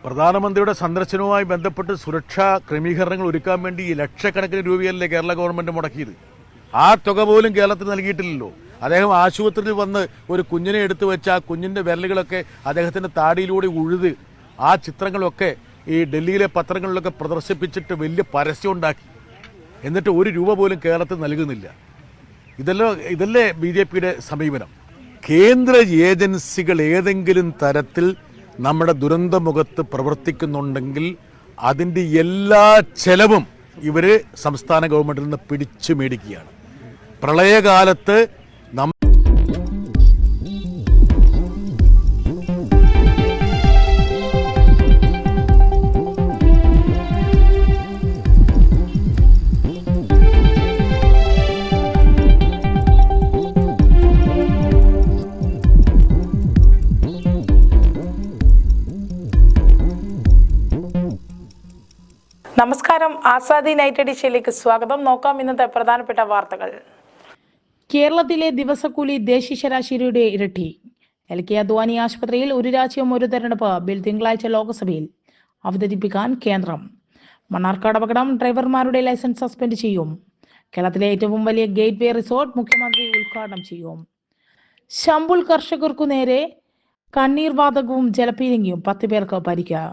പ്രധാനമന്ത്രിയുടെ സന്ദർശനവുമായി ബന്ധപ്പെട്ട് സുരക്ഷാ ക്രമീകരണങ്ങൾ ഒരുക്കാൻ വേണ്ടി ലക്ഷക്കണക്കിന് രൂപയല്ലേ കേരള ഗവൺമെന്റ് മുടക്കിയത്. ആ തുക പോലും കേരളത്തിന് നൽകിയിട്ടില്ലല്ലോ. അദ്ദേഹം ആശുപത്രിയിൽ വന്ന് ഒരു കുഞ്ഞിനെ എടുത്തു വെച്ച് ആ കുഞ്ഞിന്റെ വിരലുകളൊക്കെ അദ്ദേഹത്തിന്റെ താടിയിലൂടെ ഉഴുത് ആ ചിത്രങ്ങളൊക്കെ ഈ ഡൽഹിയിലെ പത്രങ്ങളിലൊക്കെ പ്രദർശിപ്പിച്ചിട്ട് വലിയ പരസ്യം ഉണ്ടാക്കി. എന്നിട്ട് ഒരു രൂപ പോലും കേരളത്തിൽ നൽകുന്നില്ല. ഇതല്ലേ BJPയുടെ സമീപനം? കേന്ദ്ര ഏജൻസികൾ ഏതെങ്കിലും തരത്തിൽ നമ്മുടെ ദുരന്തമുഖത്ത് പ്രവർത്തിക്കുന്നുണ്ടെങ്കിൽ അതിൻ്റെ എല്ലാ ചെലവും ഇവര് സംസ്ഥാന ഗവൺമെന്റിൽ നിന്ന് പിടിച്ചു മേടിക്കുകയാണ്. പ്രളയകാലത്ത് നമസ്കാരം, ആസാദി നൈറ്റ് എഡിഷനിലേക്ക് സ്വാഗതം. നോക്കാം ഇന്നത്തെ പ്രധാനപ്പെട്ട വാർത്തകൾ. കേരളത്തിലെ ദിവസക്കൂലി ദേശീയ ശരാശരിയുടെ ഇരട്ടി. LK അദ്വാനി ആശുപത്രിയിൽ ഒരു രാജ്യം ഒരു തെരഞ്ഞെടുപ്പ് ബിൽ തിങ്കളാഴ്ച ലോക്സഭയിൽ അവതരിപ്പിക്കാൻ കേന്ദ്രം. മണ്ണാർക്കാട് അപകടം, ഡ്രൈവർമാരുടെ ലൈസൻസ് സസ്പെൻഡ് ചെയ്യും. കേരളത്തിലെ ഏറ്റവും വലിയ ഗേറ്റ് വേ റിസോർട്ട് മുഖ്യമന്ത്രി ഉദ്ഘാടനം ചെയ്യും. ശംഭുൽ കർഷകർക്കു നേരെ കണ്ണീർ വാതകവും ജലപീരങ്കിയും 10 പേർക്ക് പരിക്ക്.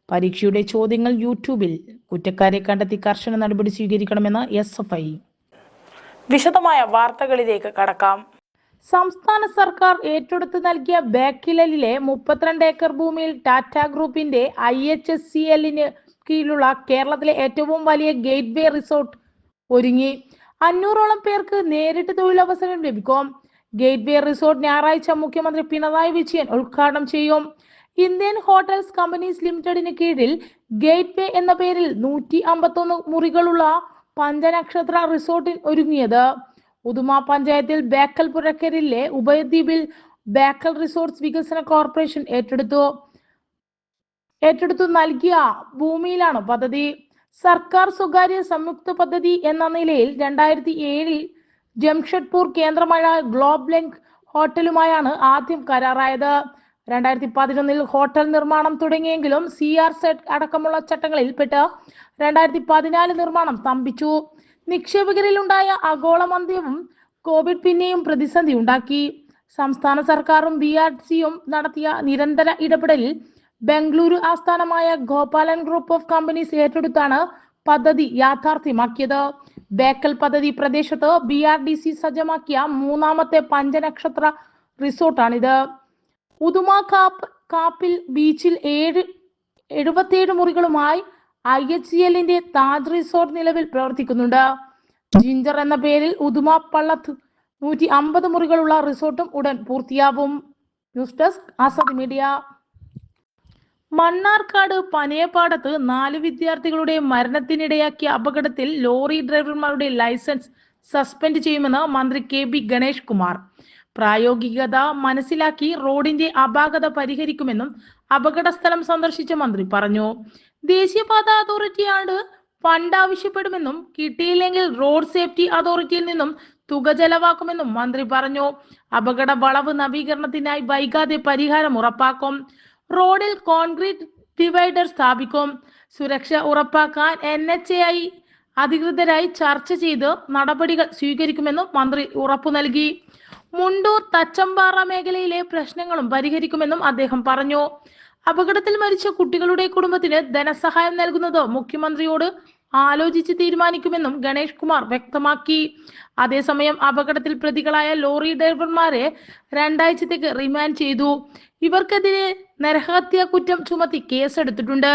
പരീക്ഷയുടെ ചോദ്യങ്ങൾ യൂട്യൂബിൽ, കുറ്റക്കാരെ കണ്ടെത്തി കർശന നടപടി സ്വീകരിക്കണമെന്ന് SFI. വിശദമായ വാർത്തകളിലേക്ക് കടക്കാം. സംസ്ഥാന സർക്കാർ ഏറ്റെടുത്ത് നൽകിയ ബേക്കിലിലെ 32 ഏക്കർ ഭൂമിയിൽ ടാറ്റ ഗ്രൂപ്പിന്റെ IHSCLന് കീഴിലുള്ള കേരളത്തിലെ ഏറ്റവും വലിയ ഗേറ്റ് വേ റിസോർട്ട് ഒരുങ്ങി. 500ഓളം പേർക്ക് നേരിട്ട് തൊഴിലവസരം ലഭിക്കും. ഗേറ്റ് വേ റിസോർട്ട് ഞായറാഴ്ച മുഖ്യമന്ത്രി പിണറായി വിജയൻ ഉദ്ഘാടനം ചെയ്യും. ഇന്ത്യൻ ഹോട്ടൽസ് കമ്പനീസ് ലിമിറ്റഡിന് കീഴിൽ ഗേറ്റ് വേ എന്ന പേരിൽ 151 മുറികളുള്ള പഞ്ചനക്ഷത്ര റിസോർട്ടിൽ ഒരുങ്ങിയത് ഉദുമ പഞ്ചായത്തിൽ ബേക്കൽ പുഴക്കരയിലെ ഉഭയദ്വീപിൽ ബേക്കൽ റിസോർട്ട്സ് വികസന കോർപ്പറേഷൻ ഏറ്റെടുത്തു നൽകിയ ഭൂമിയിലാണ് പദ്ധതി. സർക്കാർ സ്വകാര്യ സംയുക്ത പദ്ധതി എന്ന നിലയിൽ 2007 ജംഷഡ്പൂർ കേന്ദ്രമായ ഗ്ലോബ് ലിങ്ക് ഹോട്ടലുമായാണ് ആദ്യം കരാറായത്. 2011 ഹോട്ടൽ നിർമ്മാണം തുടങ്ങിയെങ്കിലും CRZ അടക്കമുള്ള ചട്ടങ്ങളിൽ പെട്ട് 2014 നിർമ്മാണം സ്തംഭിച്ചു. നിക്ഷേപകരിൽ ഉണ്ടായ ആഗോളമന്ദവും കോവിഡ് പിന്നെയും പ്രതിസന്ധി ഉണ്ടാക്കി. സംസ്ഥാന സർക്കാരും BRCയും നടത്തിയ നിരന്തര ഇടപെടലിൽ ബംഗളൂരു ആസ്ഥാനമായ ഗോപാലൻ ഗ്രൂപ്പ് ഓഫ് കമ്പനീസ് ഏറ്റെടുത്താണ് പദ്ധതി യാഥാർത്ഥ്യമാക്കിയത്. ബേക്കൽ പദ്ധതി പ്രദേശത്ത് BRDC സജ്ജമാക്കിയ 3ാമത്തെ പഞ്ചനക്ഷത്ര റിസോർട്ടാണിത്. ഉദുമ കാപ്പിൽ ബീച്ചിൽ 77 മുറികളുമായി IHCLന്റെ താജ് റിസോർട്ട് നിലവിൽ പ്രവർത്തിക്കുന്നുണ്ട്. ജിഞ്ചർ എന്ന പേരിൽ ഉദുമ പള്ളത്ത് 150 മുറികളുള്ള റിസോർട്ടും ഉടൻ പൂർത്തിയാവും. News desk Azadi media. Mannarkkad പനയപ്പാടത്ത് 4 വിദ്യാർത്ഥികളുടെ മരണത്തിനിടയാക്കിയ അപകടത്തിൽ ലോറി ഡ്രൈവർമാരുടെ ലൈസൻസ് സസ്പെൻഡ് ചെയ്യുമെന്ന് മന്ത്രി KB ഗണേഷ് കുമാർ. പ്രായോഗികത മനസ്സിലാക്കി റോഡിന്റെ അപാകത പരിഹരിക്കുമെന്നും അപകട സ്ഥലം സന്ദർശിച്ച മന്ത്രി പറഞ്ഞു. ദേശീയപാത അതോറിറ്റിയോട് ഫണ്ട് ആവശ്യപ്പെടുമെന്നും കിട്ടിയില്ലെങ്കിൽ റോഡ് സേഫ്റ്റി അതോറിറ്റിയിൽ നിന്നും തുക ചെലവാക്കുമെന്നും മന്ത്രി പറഞ്ഞു. അപകട വളവ് നവീകരണത്തിനായി വൈകാതെ പരിഹാരം ഉറപ്പാക്കും. റോഡിൽ കോൺക്രീറ്റ് ഡിവൈഡർ സ്ഥാപിക്കും. സുരക്ഷ ഉറപ്പാക്കാൻ NHAI അധികൃതരായി ചർച്ച ചെയ്ത് നടപടികൾ സ്വീകരിക്കുമെന്നും മന്ത്രി ഉറപ്പു നൽകി. മുണ്ടൂർ തച്ചമ്പാറ മേഖലയിലെ പ്രശ്നങ്ങളും പരിഹരിക്കുമെന്നും അദ്ദേഹം പറഞ്ഞു. അപകടത്തിൽ മരിച്ച കുട്ടികളുടെ കുടുംബത്തിന് ധനസഹായം നൽകുന്നത് മുഖ്യമന്ത്രിയോട് ആലോചിച്ച് തീരുമാനിക്കുമെന്നും ഗണേഷ് കുമാർ വ്യക്തമാക്കി. അതേസമയം അപകടത്തിൽ പ്രതികളായ ലോറി ഡ്രൈവർമാരെ 2 ആഴ്ചത്തേക്ക് റിമാൻഡ് ചെയ്തു. ഇവർക്കെതിരെ നരഹത്യ കുറ്റം ചുമത്തി കേസെടുത്തിട്ടുണ്ട്.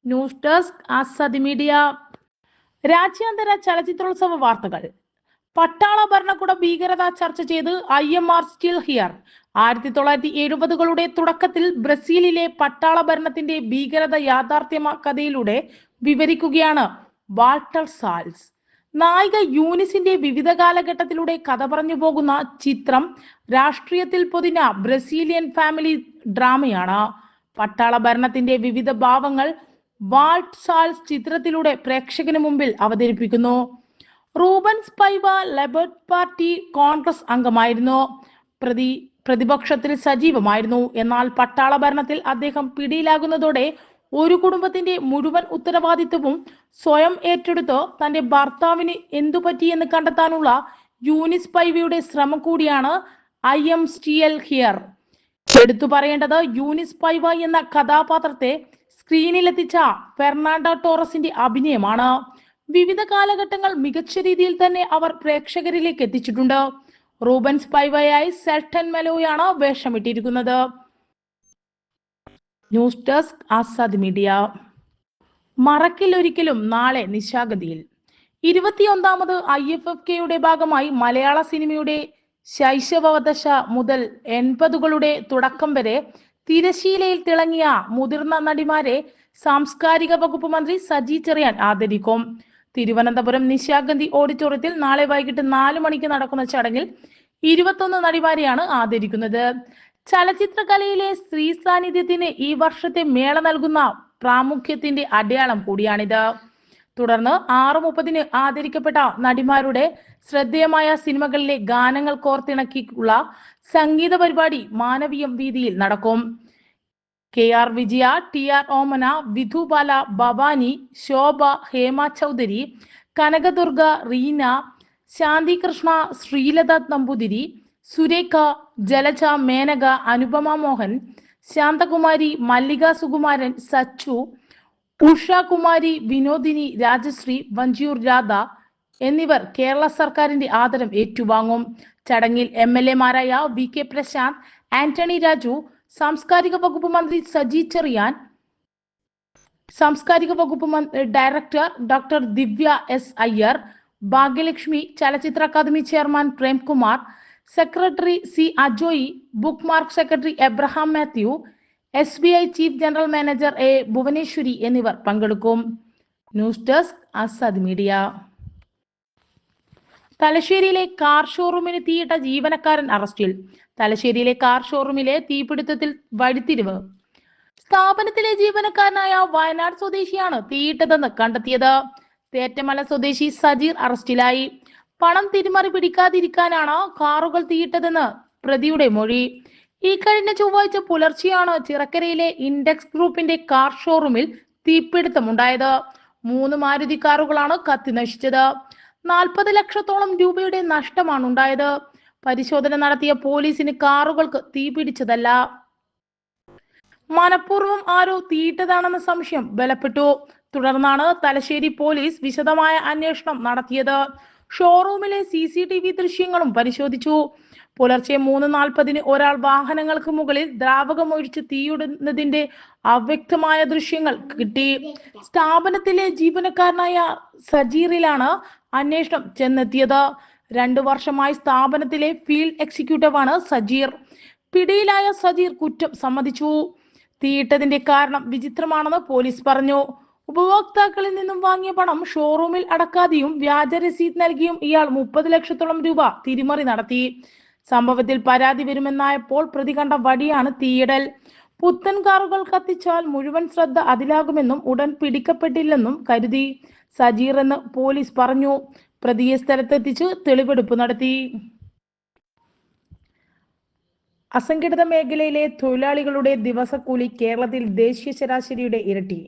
News desk Azadi media. രാജ്യാന്തര ചലച്ചിത്രോത്സവ വാർത്തകൾ. പട്ടാള ഭരണകൂട ഭീകരത ചർച്ച ചെയ്ത് IMR സ്റ്റിൽ ഹിയർ. 1970കളുടെ തുടക്കത്തിൽ ബ്രസീലിലെ പട്ടാള ഭരണത്തിന്റെ ഭീകരത യാഥാർത്ഥ്യകഥയിലൂടെ വിവരിക്കുകയാണ് വാൾട്ടർ സാൽസ്. നായിക യൂനിസിന്റെ വിവിധ കാലഘട്ടത്തിലൂടെ കഥ പറഞ്ഞു പോകുന്ന ചിത്രം രാഷ്ട്രീയത്തിൽ പൊതിഞ്ഞ ബ്രസീലിയൻ ഫാമിലി ഡ്രാമയാണ്. പട്ടാള ഭരണത്തിന്റെ വിവിധ ഭാവങ്ങൾ വാൾട്ടർ സാൽസ് ചിത്രത്തിലൂടെ പ്രേക്ഷകന് മുമ്പിൽ അവതരിപ്പിക്കുന്നു. റൂബൻ സ്പൈവ ലേബർ പാർട്ടി കോൺഗ്രസ് അംഗമായിരുന്നു. പ്രതിപക്ഷത്തിൽ സജീവമായിരുന്നു. എന്നാൽ പട്ടാള ഭരണത്തിൽ അദ്ദേഹം പിടിയിലാകുന്നതോടെ ഒരു കുടുംബത്തിന്റെ മുഴുവൻ ഉത്തരവാദിത്വവും സ്വയം ഏറ്റെടുത്ത് തന്റെ ഭർത്താവിന് എന്തു പറ്റിയെന്ന് കണ്ടെത്താനുള്ള യൂനിസ് പൈവയുടെ ശ്രമം കൂടിയാണ് ഐ എം സ്റ്റിൽ ഹിയർ. എടുത്തു പറയേണ്ടത് യൂനിസ് പൈവ എന്ന കഥാപാത്രത്തെ സ്ക്രീനിലെത്തിച്ച ഫെർണാണ്ടോ ടോറസിന്റെ അഭിനയമാണ്. വിവിധ കാലഘട്ടങ്ങൾ മികച്ച രീതിയിൽ തന്നെ അവർ പ്രേക്ഷകരിലേക്ക് എത്തിച്ചിട്ടുണ്ട്. റൂബൻസ് പൈവയായി സെൽട്ടൻ മെലോയാണ് വേഷമിട്ടിരിക്കുന്നത്. News desk Azad media. മറക്കില്ലൊരിക്കലും നാളെ നിശാഗതിയിൽ. 21ാമത് IFFKയുടെ ഭാഗമായി മലയാള സിനിമയുടെ ശൈശവദശ മുതൽ 80കളുടെ തുടക്കം വരെ തിരശീലയിൽ തിളങ്ങിയ മുതിർന്ന നടിമാരെ സാംസ്കാരിക വകുപ്പ് മന്ത്രി സജി ചെറിയാൻ ആദരിക്കും. തിരുവനന്തപുരം നിശാഗന്ധി ഓഡിറ്റോറിയത്തിൽ നാളെ വൈകിട്ട് 4 മണിക്ക് നടക്കുന്ന ചടങ്ങിൽ 21 നടിമാരെയാണ് ആദരിക്കുന്നത്. ചലച്ചിത്രകലയിലെ സ്ത്രീ സാന്നിധ്യത്തിന് ഈ വർഷത്തെ മേള നൽകുന്ന പ്രാമുഖ്യത്തിന്റെ അടയാളം കൂടിയാണിത്. തുടർന്ന് 6:30 ആദരിക്കപ്പെട്ട നടിമാരുടെ ശ്രദ്ധേയമായ സിനിമകളിലെ ഗാനങ്ങൾ കോർത്തിണക്കിയുള്ള സംഗീത പരിപാടി മാനവീയം വീതിയിൽ നടക്കും. KR വിജയ, TR ഓമന, വിധുബാല, ഭവാനി, ശോഭ, ഹേമ ചൗധരി, കനകദുർഗ, റീന, ശാന്തി കൃഷ്ണ, ശ്രീലത നമ്പൂതിരി, സുരേഖ, ജലജ, മേനക, അനുപമ മോഹൻ, ശാന്തകുമാരി, മല്ലിക സുകുമാരൻ, സച്ചു, ഉഷ കുമാരി, വിനോദിനി, രാജശ്രീ, വഞ്ചിയൂർ രാധ എന്നിവർ കേരള സർക്കാരിന്റെ ആദരം ഏറ്റുവാങ്ങും. ചടങ്ങിൽ MLA-മാരായ VK പ്രശാന്ത്, ആന്റണി രാജു, സാംസ്കാരിക വകുപ്പ് മന്ത്രി സജി ചെറിയാൻ, സാംസ്കാരിക വകുപ്പ് director doctor Divya S. Iyer, Bhagyalakshmi, ചലച്ചിത്ര academy chairman Premkumar, secretary C. Ajoy, book mark secretary Abraham Mathew, SBI chief general manager A. Bhuvaneswari എന്നിവർ പങ്കെടുക്കും. News desk Azad media. തലശ്ശേരിയിലെ കാർ ഷോറൂമിന് തീയിട്ട ജീവനക്കാരൻ അറസ്റ്റിൽ. തലശ്ശേരിയിലെ കാർ ഷോറൂമിലെ തീപിടുത്തത്തിൽ വഴിത്തിരിവ്. സ്ഥാപനത്തിലെ ജീവനക്കാരനായ വയനാട് സ്വദേശിയാണ് തീയിട്ടതെന്ന് കണ്ടെത്തിയത്. തേറ്റമല സ്വദേശി സജീർ അറസ്റ്റിലായി. പണം തിരിമറി പിടിക്കാതിരിക്കാനാണ് കാറുകൾ തീയിട്ടതെന്ന് പ്രതിയുടെ മൊഴി. ഈ കഴിഞ്ഞ ചൊവ്വാഴ്ച പുലർച്ചെയാണ് ചിറക്കരയിലെ ഇൻഡെക്സ് ഗ്രൂപ്പിന്റെ കാർ ഷോറൂമിൽ തീപിടുത്തമുണ്ടായത്. 3 മാരുതി കാറുകളാണ് കത്തി നശിച്ചത്. 40 ലക്ഷത്തോളം രൂപയുടെ നഷ്ടമാണ് ഉണ്ടായത്. പരിശോധന നടത്തിയ പോലീസിന് കാറുകൾക്ക് തീപിടിച്ചതല്ല, മനഃപൂർവ്വം ആരോ തീയിട്ടതാണെന്ന സംശയം ബലപ്പെട്ടു. തുടർന്നാണ് തലശ്ശേരി പോലീസ് വിശദമായ അന്വേഷണം നടത്തിയത്. ഷോറൂമിലെ CCTV ദൃശ്യങ്ങളും പരിശോധിച്ചു. പുലർച്ചെ 3:40 ഒരാൾ വാഹനങ്ങൾക്ക് മുകളിൽ ദ്രാവകമൊഴിച്ച് തീയിടുന്നതിന്റെ അവ്യക്തമായ ദൃശ്യങ്ങൾ കിട്ടി. സ്ഥാപനത്തിലെ ജീവനക്കാരനായ സജീറിലാണ് അന്വേഷണം ചെന്നെത്തിയത്. 2 വർഷമായി സ്ഥാപനത്തിലെ ഫീൽഡ് എക്സിക്യൂട്ടീവാണ് സജീർ. പിടിയിലായ സജീർ കുറ്റം സമ്മതിച്ചു. തീയിട്ടതിന്റെ കാരണം വിചിത്രമാണെന്ന് പോലീസ് പറഞ്ഞു. ഉപഭോക്താക്കളിൽ നിന്നും വാങ്ങിയ പണം ഷോറൂമിൽ അടക്കാതെയും വ്യാജ രസീത് നൽകിയും ഇയാൾ 30 ലക്ഷത്തോളം രൂപ തിരിമറി നടത്തി. സംഭവത്തിൽ പരാതി വരുമെന്നായപ്പോൾ പ്രതി കണ്ട വടിയാണ് തീയിടൽ. പുത്തൻ കാറുകൾ കത്തിച്ചാൽ മുഴുവൻ ശ്രദ്ധ അതിലാകുമെന്നും ഉടൻ പിടിക്കപ്പെട്ടില്ലെന്നും കരുതി സജീർ എന്ന് പോലീസ് പറഞ്ഞു. പ്രതിയെ സ്ഥലത്തെത്തിച്ച് തെളിവെടുപ്പ് നടത്തി. അസംഘടിത മേഖലയിലെ തൊഴിലാളികളുടെ ദിവസക്കൂലി കേരളത്തിൽ ദേശീയ ശരാശരിയുടെ ഇരട്ടി.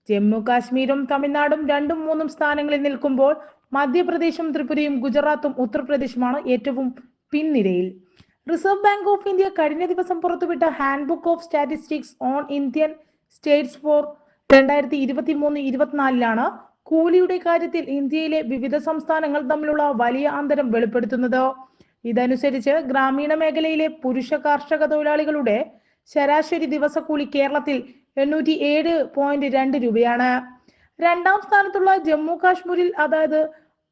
ജമ്മു കാശ്മീരും തമിഴ്നാടും 2ഉം 3ഉം സ്ഥാനങ്ങളിൽ നിൽക്കുമ്പോൾ മധ്യപ്രദേശും ത്രിപുരയും ഗുജറാത്തും ഉത്തർപ്രദേശുമാണ് ഏറ്റവും പിൻനിരയിൽ. റിസർവ് ബാങ്ക് ഓഫ് ഇന്ത്യ കഴിഞ്ഞ ദിവസം പുറത്തുവിട്ട handbook of statistics on Indian States four 2023-24 കൂലിയുടെ കാര്യത്തിൽ ഇന്ത്യയിലെ വിവിധ സംസ്ഥാനങ്ങൾ തമ്മിലുള്ള വലിയ അന്തരം വെളിപ്പെടുത്തുന്നത്. ഇതനുസരിച്ച് ഗ്രാമീണ മേഖലയിലെ പുരുഷ കാർഷിക തൊഴിലാളികളുടെ ശരാശരി ദിവസക്കൂലി കേരളത്തിൽ 807.2 രൂപയാണ്. 2ാം സ്ഥാനത്തുള്ള ജമ്മു കാശ്മീരിൽ അതായത്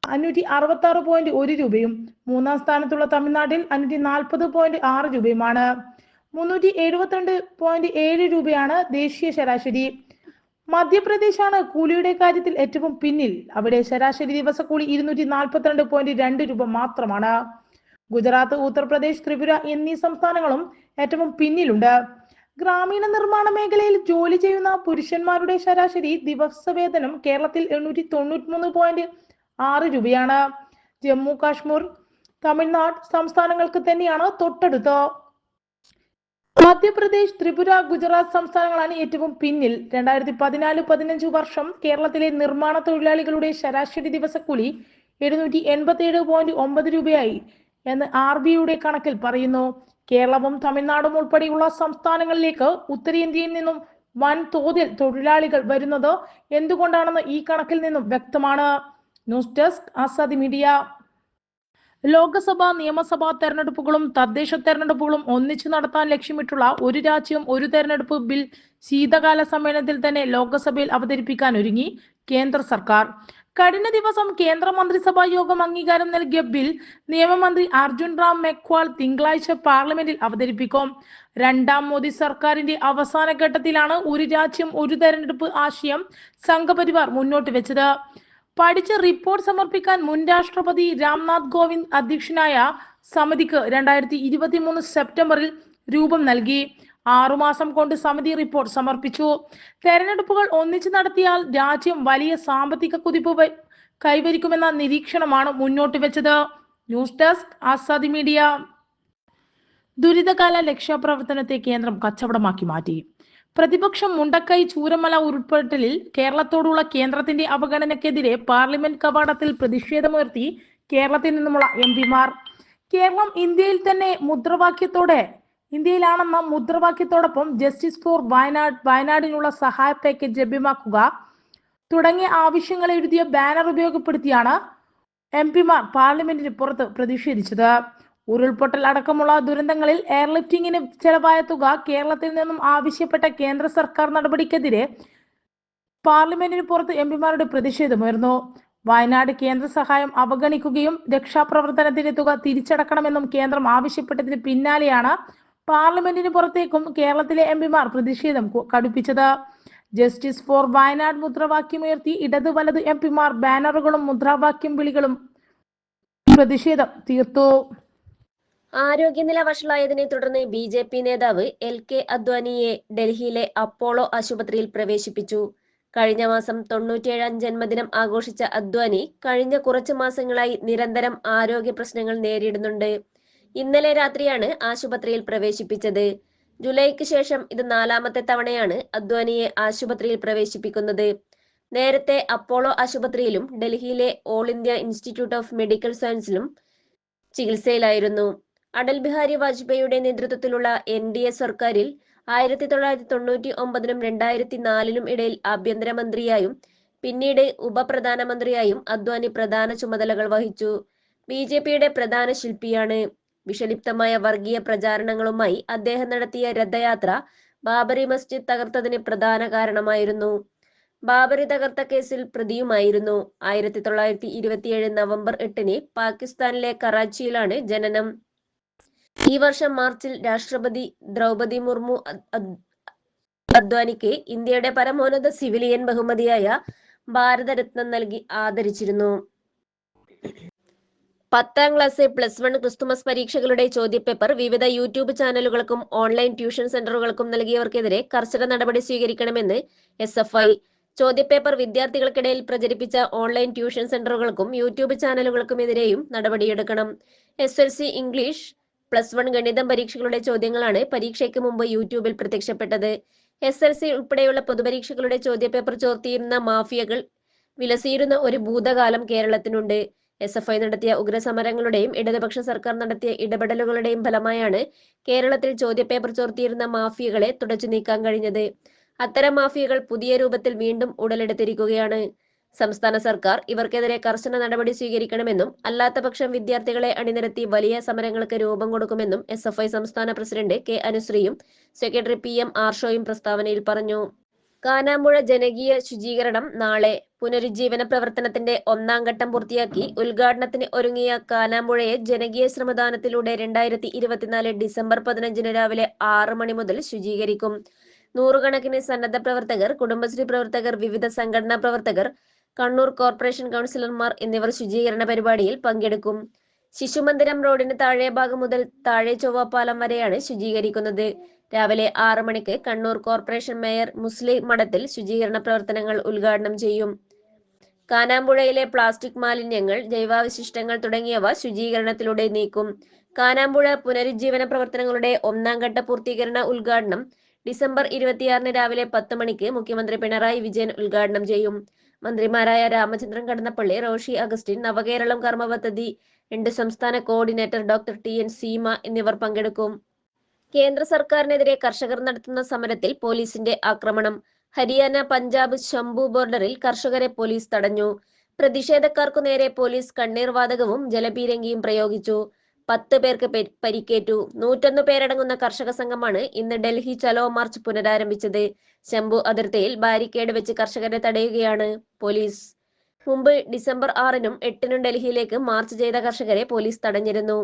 566.1 രൂപയും 3ാം സ്ഥാനത്തുള്ള തമിഴ്നാട്ടിൽ 540.6 രൂപയുമാണ്. 372.7 രൂപയാണ് ദേശീയ ശരാശരി. മധ്യപ്രദേശാണ് കൂലിയുടെ കാര്യത്തിൽ ഏറ്റവും പിന്നിൽ. അവിടെ ശരാശരി ദിവസക്കൂലി 242.2 രൂപ മാത്രമാണ്. ഗുജറാത്ത്, ഉത്തർപ്രദേശ്, ത്രിപുര എന്നീ സംസ്ഥാനങ്ങളും ഏറ്റവും പിന്നിലുണ്ട്. ഗ്രാമീണ നിർമ്മാണ മേഖലയിൽ ജോലി ചെയ്യുന്ന പുരുഷന്മാരുടെ ശരാശരി ദിവസവേതനം കേരളത്തിൽ 893.6 രൂപയാണ്. ജമ്മു കാശ്മീർ, തമിഴ്നാട് സംസ്ഥാനങ്ങൾക്ക് തന്നെയാണ് തൊട്ടടുത്ത്. മധ്യപ്രദേശ്, ത്രിപുര, ഗുജറാത്ത് സംസ്ഥാനങ്ങളാണ് ഏറ്റവും പിന്നിൽ. 2014-15 വർഷം കേരളത്തിലെ നിർമ്മാണ തൊഴിലാളികളുടെ ശരാശരി ദിവസക്കൂലി 787.9 രൂപയായി എന്ന് RBIയുടെ കണക്കിൽ പറയുന്നു. കേരളവും തമിഴ്നാടും ഉൾപ്പെടെയുള്ള സംസ്ഥാനങ്ങളിലേക്ക് ഉത്തരേന്ത്യയിൽ നിന്നും വൻ തോതിൽ തൊഴിലാളികൾ വരുന്നത് എന്തുകൊണ്ടാണെന്ന് ഈ കണക്കിൽ നിന്നും വ്യക്തമാണ്. News desk Azadi media. Lok Sabha, നിയമസഭാ തെരഞ്ഞെടുപ്പുകളും തദ്ദേശ തെരഞ്ഞെടുപ്പുകളും ഒന്നിച്ചു നടത്താൻ ലക്ഷ്യമിട്ടുള്ള ഒരു രാജ്യം ഒരു തെരഞ്ഞെടുപ്പ് ബിൽ ശീതകാല സമ്മേളനത്തിൽ തന്നെ ലോക്സഭയിൽ അവതരിപ്പിക്കാൻ ഒരുങ്ങി കേന്ദ്ര സർക്കാർ. കഴിഞ്ഞ ദിവസം കേന്ദ്ര മന്ത്രിസഭാ യോഗം അംഗീകാരം നൽകിയ ബിൽ നിയമമന്ത്രി അർജുൻ റാം മെഘ്വാൾ തിങ്കളാഴ്ച പാർലമെന്റിൽ അവതരിപ്പിക്കും. രണ്ടാം മോദി സർക്കാരിന്റെ അവസാന ഘട്ടത്തിലാണ് ഒരു രാജ്യം ഒരു തെരഞ്ഞെടുപ്പ് ആശയം സംഘപരിവാർ മുന്നോട്ട് വെച്ചത്. പഠിച്ച് റിപ്പോർട്ട് സമർപ്പിക്കാൻ മുൻ രാഷ്ട്രപതി രാംനാഥ് കോവിന്ദ് അധ്യക്ഷനായ സമിതിക്ക് 2023 സെപ്റ്റംബറിൽ രൂപം നൽകി. 6 മാസം കൊണ്ട് സമിതി റിപ്പോർട്ട് സമർപ്പിച്ചു. തെരഞ്ഞെടുപ്പുകൾ ഒന്നിച്ചു നടത്തിയാൽ രാജ്യം വലിയ സാമ്പത്തിക കുതിപ്പ് കൈവരിക്കുമെന്ന നിരീക്ഷണമാണ് മുന്നോട്ട് വെച്ചത്. News desk Azadi media. ദുരിതകാല രക്ഷാപ്രവർത്തനത്തെ കേന്ദ്രം കച്ചവടമാക്കി മാറ്റി. പ്രതിപക്ഷം മുണ്ടക്കൈ ചൂരമല ഉരുൾപൊട്ടലിൽ കേരളത്തോടുള്ള കേന്ദ്രത്തിന്റെ അവഗണനയ്ക്കെതിരെ പാർലമെന്റ് കവാടത്തിൽ പ്രതിഷേധമുയർത്തി കേരളത്തിൽ നിന്നുമുള്ള MPമാർ. കേരളം ഇന്ത്യയിലാണെന്ന മുദ്രാവാക്യത്തോടൊപ്പം ജസ്റ്റിസ് ഫോർ വയനാട്, വയനാടിനുള്ള സഹായ പാക്കേജ് ലഭ്യമാക്കുക തുടങ്ങിയ ആവശ്യങ്ങൾ എഴുതിയ ബാനർ ഉപയോഗപ്പെടുത്തിയാണ് MPമാർ പാർലമെന്റിന് പുറത്ത് പ്രതിഷേധിച്ചത്. ഉരുൾപൊട്ടൽ അടക്കമുള്ള ദുരന്തങ്ങളിൽ എയർലിഫ്റ്റിംഗിന് ചെലവായ തുക കേരളത്തിൽ നിന്നും ആവശ്യപ്പെട്ട കേന്ദ്ര സർക്കാർ നടപടിക്കെതിരെ പാർലമെന്റിന് പുറത്ത് MPമാരുടെ പ്രതിഷേധമുയർന്നു. വയനാട് കേന്ദ്ര സഹായം അവഗണിക്കുകയും രക്ഷാപ്രവർത്തനത്തിന്റെ തുക തിരിച്ചടക്കണമെന്നും കേന്ദ്രം ആവശ്യപ്പെട്ടതിന് പിന്നാലെയാണ് പാർലമെന്റിന് പുറത്തേക്കും കേരളത്തിലെ MPമാർ പ്രതിഷേധം കടുപ്പിച്ചത്. ജസ്റ്റിസ് ഫോർ വയനാട് മുദ്രാവാക്യമുയർത്തി ഇടത് വലത് MPമാർ ബാനറുകളും മുദ്രാവാക്യം വിളികളും പ്രതിഷേധം തീർത്തു. ആരോഗ്യനില വഷളായതിനെ തുടർന്ന് BJP നേതാവ് LK അദ്വാനിയെ ഡൽഹിയിലെ അപ്പോളോ ആശുപത്രിയിൽ പ്രവേശിപ്പിച്ചു. കഴിഞ്ഞ മാസം 97ാം ജന്മദിനം ആഘോഷിച്ച അദ്വാനി കഴിഞ്ഞ കുറച്ചു മാസങ്ങളായി നിരന്തരം ആരോഗ്യ പ്രശ്നങ്ങൾ നേരിടുന്നുണ്ട്. ഇന്നലെ രാത്രിയാണ് ആശുപത്രിയിൽ പ്രവേശിപ്പിച്ചത്. ജൂലൈക്ക് ശേഷം ഇത് 4ാമത്തെ തവണയാണ് അദ്വാനിയെ ആശുപത്രിയിൽ പ്രവേശിപ്പിക്കുന്നത്. നേരത്തെ അപ്പോളോ ആശുപത്രിയിലും ഡൽഹിയിലെ all India institute of medical സയൻസിലും ചികിത്സയിലായിരുന്നു. അടൽ ബിഹാരി വാജ്പേയിയുടെ നേതൃത്വത്തിലുള്ള NDA സർക്കാരിൽ 1999-നും 2004-നും ഇടയിൽ ആഭ്യന്തരമന്ത്രിയായും പിന്നീട് ഉപപ്രധാനമന്ത്രിയായും അദ്വാനി പ്രധാന ചുമതലകൾ വഹിച്ചു. BJPയുടെ പ്രധാന ശില്പിയാണ്. വിഷലിപ്തമായ വർഗീയ പ്രചാരണങ്ങളുമായി അദ്ദേഹം നടത്തിയ രഥയാത്ര ബാബറി മസ്ജിദ് തകർത്തതിന് പ്രധാന കാരണമായിരുന്നു. ബാബറി തകർത്ത കേസിൽ പ്രതിയുമായിരുന്നു. 1927 നവംബർ 8-ന് പാകിസ്ഥാനിലെ കറാച്ചിയിലാണ് ജനനം. ഈ വർഷം മാർച്ചിൽ രാഷ്ട്രപതി ദ്രൗപദി മുർമു അദ്വാനിക്ക് ഇന്ത്യയുടെ പരമോന്നത സിവിലിയൻ ബഹുമതിയായ ഭാരതരത്നം നൽകി ആദരിച്ചിരുന്നു. 10ാം ക്ലാസ്, +1 ക്രിസ്തുമസ് പരീക്ഷകളുടെ ചോദ്യപേപ്പർ വിവിധ യൂട്യൂബ് ചാനലുകൾക്കും ഓൺലൈൻ ട്യൂഷൻ സെന്ററുകൾക്കും നൽകിയവർക്കെതിരെ കർശന നടപടി സ്വീകരിക്കണമെന്ന് SFI. ചോദ്യപേപ്പർ വിദ്യാർത്ഥികൾക്കിടയിൽ പ്രചരിപ്പിച്ച ഓൺലൈൻ ട്യൂഷൻ സെന്ററുകൾക്കും യൂട്യൂബ് ചാനലുകൾക്കുമെതിരെയും നടപടിയെടുക്കണം. SLC ഇംഗ്ലീഷ്, +1 ഗണിതം പരീക്ഷകളുടെ ചോദ്യങ്ങളാണ് പരീക്ഷയ്ക്ക് മുമ്പ് യൂട്യൂബിൽ പ്രത്യക്ഷപ്പെട്ടത്. SLC ഉൾപ്പെടെയുള്ള പൊതുപരീക്ഷകളുടെ ചോദ്യപേപ്പർ ചോർത്തിയിരുന്ന മാഫിയകൾ വിലസിയിരുന്ന ഒരു ഭൂതകാലം കേരളത്തിനുണ്ട്. SFI നടത്തിയ ഉഗ്രസമരങ്ങളുടെയും ഇടതുപക്ഷ സർക്കാർ നടത്തിയ ഇടപെടലുകളുടെയും ഫലമായാണ് കേരളത്തിൽ ചോദ്യപേപ്പർ ചോർത്തിയിരുന്ന മാഫിയകളെ തുടച്ചു നീക്കാൻ കഴിഞ്ഞത്. അത്തരം മാഫിയകൾ പുതിയ രൂപത്തിൽ വീണ്ടും ഉടലെടുത്തിരിക്കുകയാണ്. സംസ്ഥാന സർക്കാർ ഇവർക്കെതിരെ കർശന നടപടി സ്വീകരിക്കണമെന്നും അല്ലാത്തപക്ഷം വിദ്യാർത്ഥികളെ അണിനിരത്തി വലിയ സമരങ്ങൾക്ക് രൂപം കൊടുക്കുമെന്നും SFI സംസ്ഥാന പ്രസിഡന്റ് K അനുശ്രീയും സെക്രട്ടറി PM ആർഷോയും പ്രസ്താവനയിൽ പറഞ്ഞു. കാനാമ്പുഴ ജനകീയ ശുചീകരണം നാളെ. പുനരുജ്ജീവന പ്രവർത്തനത്തിന്റെ 1ാം ഘട്ടം പൂർത്തിയാക്കി ഉദ്ഘാടനത്തിന് ഒരുങ്ങിയ കാനാമ്പുഴയെ ജനകീയ ശ്രമദാനത്തിലൂടെ 2024 ഡിസംബർ 15-ന് രാവിലെ 6 മണി മുതൽ ശുചീകരിക്കും. നൂറുകണക്കിന് സന്നദ്ധ പ്രവർത്തകർ, കുടുംബശ്രീ പ്രവർത്തകർ, വിവിധ സംഘടനാ പ്രവർത്തകർ, കണ്ണൂർ കോർപ്പറേഷൻ കൗൺസിലർമാർ എന്നിവർ ശുചീകരണ പരിപാടിയിൽ പങ്കെടുക്കും. ശിശുമന്ദിരം റോഡിന് താഴെ ഭാഗം മുതൽ താഴെ ചൊവ്വപ്പാലം വരെയാണ് ശുചീകരിക്കുന്നത്. രാവിലെ 6 മണിക്ക് കണ്ണൂർ കോർപ്പറേഷൻ മേയർ മുസ്ലിം മഠത്തിൽ ശുചീകരണ പ്രവർത്തനങ്ങൾ ഉദ്ഘാടനം ചെയ്യും. കാനാമ്പുഴയിലെ പ്ലാസ്റ്റിക് മാലിന്യങ്ങൾ, ജൈവാവശിഷ്ടങ്ങൾ തുടങ്ങിയവ ശുചീകരണത്തിലൂടെ നീക്കും. കാനാമ്പുഴ പുനരുജ്ജീവന പ്രവർത്തനങ്ങളുടെ 1ാം ഘട്ട പൂർത്തീകരണ ഉദ്ഘാടനം ഡിസംബർ 26 രാവിലെ 10 മണിക്ക് മുഖ്യമന്ത്രി പിണറായി വിജയൻ ഉദ്ഘാടനം ചെയ്യും. മന്ത്രിമാരായ രാമചന്ദ്രൻ കടന്നപ്പള്ളി, റോഷി അഗസ്റ്റിൻ, നവകേരളം കർമ്മ പദ്ധതി 2 സംസ്ഥാന കോർഡിനേറ്റർ ഡോക്ടർ TN സീമ എന്നിവർ പങ്കെടുക്കും. കേന്ദ്ര സർക്കാരിനെതിരെ കർഷകർ നടത്തുന്ന സമരത്തിൽ പോലീസിന്റെ ആക്രമണം. ഹരിയാന പഞ്ചാബ് ശംഭു ബോർഡറിൽ കർഷകരെ പോലീസ് തടഞ്ഞു. പ്രതിഷേധക്കാർക്കു നേരെ പോലീസ് കണ്ണീർ വാതകവും ജലപീരങ്കിയും പ്രയോഗിച്ചു. 10 പേർക്ക് പരിക്കേറ്റു. 101 പേരടങ്ങുന്ന കർഷക സംഘമാണ് ഇന്ന് ഡൽഹി ചലോ മാർച്ച് പുനരാരംഭിച്ചത്. ശംഭു അതിർത്തിയിൽ ബാരിക്കേഡ് വെച്ച് കർഷകരെ തടയുകയാണ് പോലീസ്. മുമ്പ് ഡിസംബർ 6-നും 8-നും ഡൽഹിയിലേക്ക് മാർച്ച് ചെയ്ത കർഷകരെ പോലീസ് തടഞ്ഞിരുന്നു.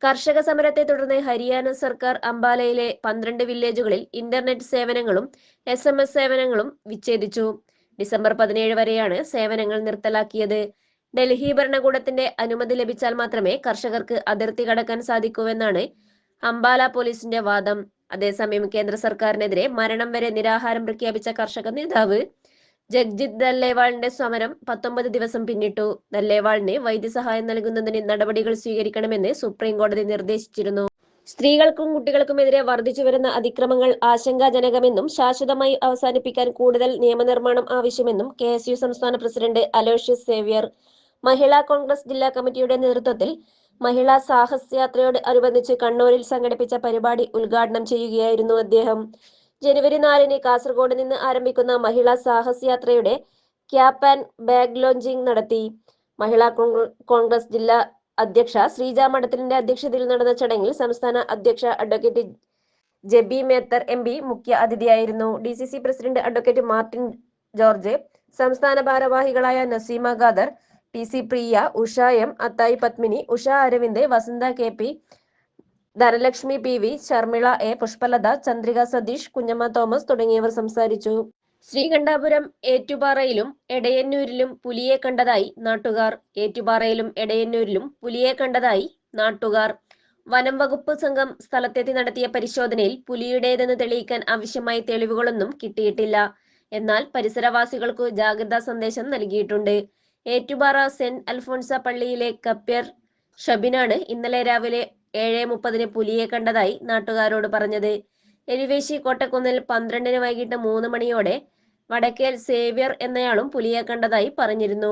കർഷക സമരത്തെ തുടർന്ന് ഹരിയാന സർക്കാർ അംബാലയിലെ 12 വില്ലേജുകളിൽ ഇന്റർനെറ്റ് സേവനങ്ങളും SMS സേവനങ്ങളും വിച്ഛേദിച്ചു. ഡിസംബർ 17 വരെയാണ് സേവനങ്ങൾ നിർത്തലാക്കിയത്. ഡൽഹി ഭരണകൂടത്തിന്റെ അനുമതി ലഭിച്ചാൽ മാത്രമേ കർഷകർക്ക് അതിർത്തി കടക്കാൻ സാധിക്കൂവെന്നാണ് അംബാല പോലീസിന്റെ വാദം. അതേസമയം കേന്ദ്ര സർക്കാരിനെതിരെ മരണം വരെ നിരാഹാരം പ്രഖ്യാപിച്ച കർഷക നേതാവ് ജഗ്ജിത് ദല്ലേവാളിന്റെ സമരം 19 ദിവസം പിന്നിട്ടു. ദല്ലേവാളിന് വൈദ്യസഹായം നൽകുന്നതിന് നടപടികൾ സ്വീകരിക്കണമെന്ന് സുപ്രീം കോടതി നിർദ്ദേശിച്ചിരുന്നു. സ്ത്രീകൾക്കും കുട്ടികൾക്കുമെതിരെ വർദ്ധിച്ചുവരുന്ന അതിക്രമങ്ങൾ ആശങ്കാജനകമെന്നും ശാശ്വതമായി അവസാനിപ്പിക്കാൻ കൂടുതൽ നിയമനിർമ്മാണം ആവശ്യമെന്നും KSU സംസ്ഥാന പ്രസിഡന്റ് അലോഷ്യസ് സേവ്യർ. മഹിളാ കോൺഗ്രസ് ജില്ലാ കമ്മിറ്റിയുടെ നേതൃത്വത്തിൽ മഹിളാ സാഹസ് യാത്രയോട് അനുബന്ധിച്ച് കണ്ണൂരിൽ സംഘടിപ്പിച്ച പരിപാടി ഉദ്ഘാടനം ചെയ്യുകയായിരുന്നു അദ്ദേഹം. ജനുവരി 4-ന് കാസർഗോഡ് നിന്ന് ആരംഭിക്കുന്ന മഹിളാ സാഹസ് യാത്രയുടെ ക്യാപ്പ് ആൻഡ് ബാഗ് ലോഞ്ചിംഗ് നടത്തി. മഹിളാ കോൺഗ്രസ് ജില്ലാ അധ്യക്ഷ ശ്രീജ മഠത്തിലിന്റെ അധ്യക്ഷതയിൽ നടന്ന ചടങ്ങിൽ സംസ്ഥാന അധ്യക്ഷ അഡ്വക്കേറ്റ് ജെബി മേത്തർ MP മുഖ്യ അതിഥിയായിരുന്നു. DCC president advocate Martin George, സംസ്ഥാന ഭാരവാഹികളായ നസീമ ഖാദർ, TC പ്രിയ, ഉഷ M, അത്തായി Padmini, Usha Aravind, Vasantha KP, Dhanalakshmi PV, Sharmila A, Pushpalatha, Chandrika Satheesh, Kunjamma Thomas തുടങ്ങിയവർ സംസാരിച്ചു. ശ്രീകണ്ഠാപുരം ഏറ്റുപാറയിലും എടയന്നൂരിലും പുലിയെ കണ്ടതായി നാട്ടുകാർ. ഏറ്റുപാറയിലും എടയന്നൂരിലും പുലിയെ കണ്ടതായി നാട്ടുകാർ. വനം വകുപ്പ് സംഘം സ്ഥലത്തെത്തി നടത്തിയ പരിശോധനയിൽ പുലിയുടേതെന്ന് തെളിയിക്കാൻ ആവശ്യമായ തെളിവുകളൊന്നും കിട്ടിയിട്ടില്ല. എന്നാൽ പരിസരവാസികൾക്കു ജാഗ്രതാ സന്ദേശം നൽകിയിട്ടുണ്ട്. ഏറ്റുപാറ സെന്റ് അൽഫോൺസ പള്ളിയിലെ കപ്യർ ഷബിനാണ് ഇന്നലെ രാവിലെ 7:30-ന് പുലിയെ കണ്ടതായി നാട്ടുകാരോട് പറഞ്ഞത്. എലിവേശി കോട്ടക്കുന്നിൽ 12-ന് വൈകിട്ട് 3 മണിയോടെ വടക്കേൽ സേവ്യർ എന്നയാളും പുലിയെ കണ്ടതായി പറഞ്ഞിരുന്നു.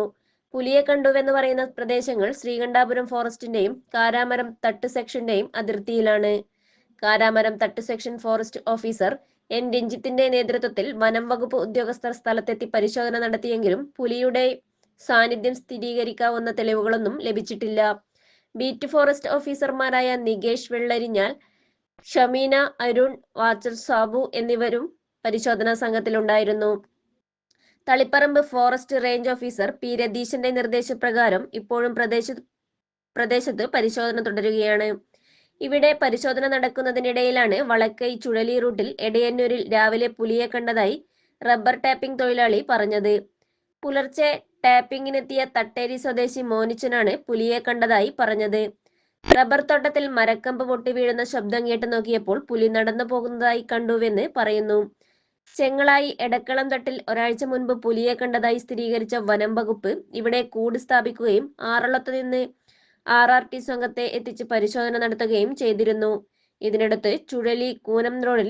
പുലിയെ കണ്ടുവെന്ന് പറയുന്ന പ്രദേശങ്ങൾ ശ്രീകണ്ഠാപുരം ഫോറസ്റ്റിന്റെയും കാരാമരം തട്ട് സെക്ഷന്റെയും അതിർത്തിയിലാണ്. കാരാമരം തട്ട് സെക്ഷൻ ഫോറസ്റ്റ് ഓഫീസർ N രഞ്ജിത്തിന്റെ നേതൃത്വത്തിൽ വനം വകുപ്പ് ഉദ്യോഗസ്ഥർ സ്ഥലത്തെത്തി പരിശോധന നടത്തിയെങ്കിലും പുലിയുടെ സാന്നിധ്യം സ്ഥിരീകരിക്കാവുന്ന തെളിവുകളൊന്നും ലഭിച്ചിട്ടില്ല. ബീറ്റ് ഫോറസ്റ്റ് ഓഫീസർമാരായ നികേഷ് വെള്ളരിഞ്ഞാൽ, ഷമീന അരുൺ, വാച്ചർ സാബു എന്നിവരും പരിശോധനാ സംഘത്തിലുണ്ടായിരുന്നു. Taliparamba forest range officer P രതീശന്റെ നിർദ്ദേശപ്രകാരം ഇപ്പോഴും പ്രദേശത്ത് പരിശോധന തുടരുകയാണ്. ഇവിടെ പരിശോധന നടക്കുന്നതിനിടയിലാണ് വളക്കൈ ചുഴലി റൂട്ടിൽ എടയന്നൂരിൽ രാവിലെ പുലിയെ കണ്ടതായി റബ്ബർ ടാപ്പിംഗ് തൊഴിലാളി പറഞ്ഞത്. പുലർച്ചെ ടാപ്പിംഗിനെത്തിയ തട്ടേരി സ്വദേശി മോനിച്ചനാണ് പുലിയെ കണ്ടതായി പറഞ്ഞത്. റബ്ബർ തോട്ടത്തിൽ മരക്കമ്പ് പൊട്ടി വീഴുന്ന ശബ്ദം കേട്ട് നോക്കിയപ്പോൾ പുലി നടന്നു പോകുന്നതായി കണ്ടുവെന്ന് പറയുന്നു. ചെങ്ങളായി എടക്കളം തട്ടിൽ ഒരാഴ്ച മുൻപ് പുലിയെ കണ്ടതായി സ്ഥിരീകരിച്ച വനം വകുപ്പ് ഇവിടെ കൂട് സ്ഥാപിക്കുകയും ആറളത്ത് നിന്ന് RRT സംഘത്തെ എത്തിച്ച് പരിശോധന നടത്തുകയും ചെയ്തിരുന്നു. ഇതിനിടത്ത് ചുഴലി കൂനം റോഡിൽ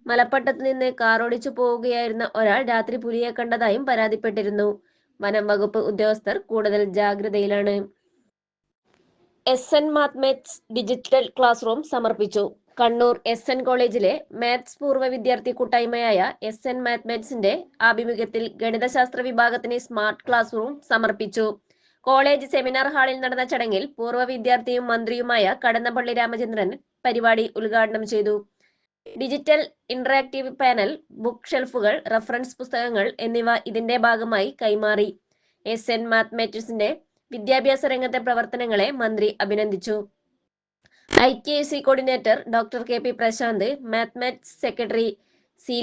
മലപ്പട്ടത്ത് നിന്ന് കാറോടിച്ചു പോവുകയായിരുന്ന ഒരാൾ രാത്രി പുലിയെ കണ്ടതായും പരാതിപ്പെട്ടിരുന്നു. വനം വകുപ്പ് ഉദ്യോഗസ്ഥർ കൂടുതൽ ജാഗ്രതയിലാണ്. SN മാത്മാറ്റിക്സ് ഡിജിറ്റൽ ക്ലാസ് റൂം സമർപ്പിച്ചു. കണ്ണൂർ SN കോളേജിലെ മാത്സ് പൂർവ്വ വിദ്യാർത്ഥി കൂട്ടായ്മയായ SN മാത്മാറ്റിക്സിന്റെ ആഭിമുഖ്യത്തിൽ ഗണിതശാസ്ത്ര വിഭാഗത്തിന് സ്മാർട്ട് ക്ലാസ് റൂം സമർപ്പിച്ചു. കോളേജ് സെമിനാർ ഹാളിൽ നടന്ന ചടങ്ങിൽ പൂർവ്വ വിദ്യാർത്ഥിയും മന്ത്രിയുമായ കടന്നപ്പള്ളി രാമചന്ദ്രൻ പരിപാടി ഉദ്ഘാടനം ചെയ്തു. ഡിജിറ്റൽ ഇന്ററാക്റ്റീവ് പാനൽ, ബുക്ക് ഷെൽഫുകൾ, റഫറൻസ് പുസ്തകങ്ങൾ എന്നിവ ഇതിന്റെ ഭാഗമായി കൈമാറി. SN മാത്മാറ്റിക്സിന്റെ വിദ്യാഭ്യാസ രംഗത്തെ പ്രവർത്തനങ്ങളെ മന്ത്രി അഭിനന്ദിച്ചു. IKC coordinator doctor KP Prasanth, mathematics secretary C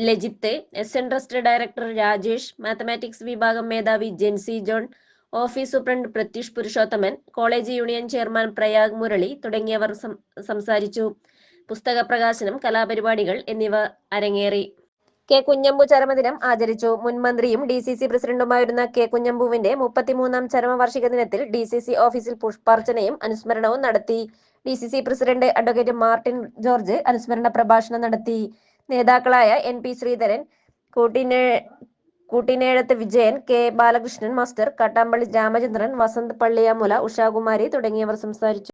Lajith, SN trust director Rajesh, mathematics വിഭാഗം മേധാവി Jency John, office superintendent Prathyush Purushothaman, college union chairman Prayag Murali തുടങ്ങിയവർ സംസാരിച്ചു. പുസ്തക പ്രകാശനം, കലാപരിപാടികൾ എന്നിവ അരങ്ങേറി. കെ കുഞ്ഞമ്പു ചരമദിനം ആചരിച്ചു. മുൻ മന്ത്രിയും DCC പ്രസിഡന്റുമായിരുന്ന കെ കുഞ്ഞമ്പുവിന്റെ 33-ാം ചരമവാർഷിക ദിനത്തിൽ DCC ഓഫീസിൽ പുഷ്പാർച്ചനയും അനുസ്മരണവും നടത്തി. DCC president advocate Martin George അനുസ്മരണ പ്രഭാഷണം നടത്തി. നേതാക്കളായ NP Sreedharan, Koottinezhath Vijayan, K Balakrishnan master, Kattampally Ramachandran, Vasanth Palliyamoola, Ushakumari തുടങ്ങിയവർ സംസാരിച്ചു.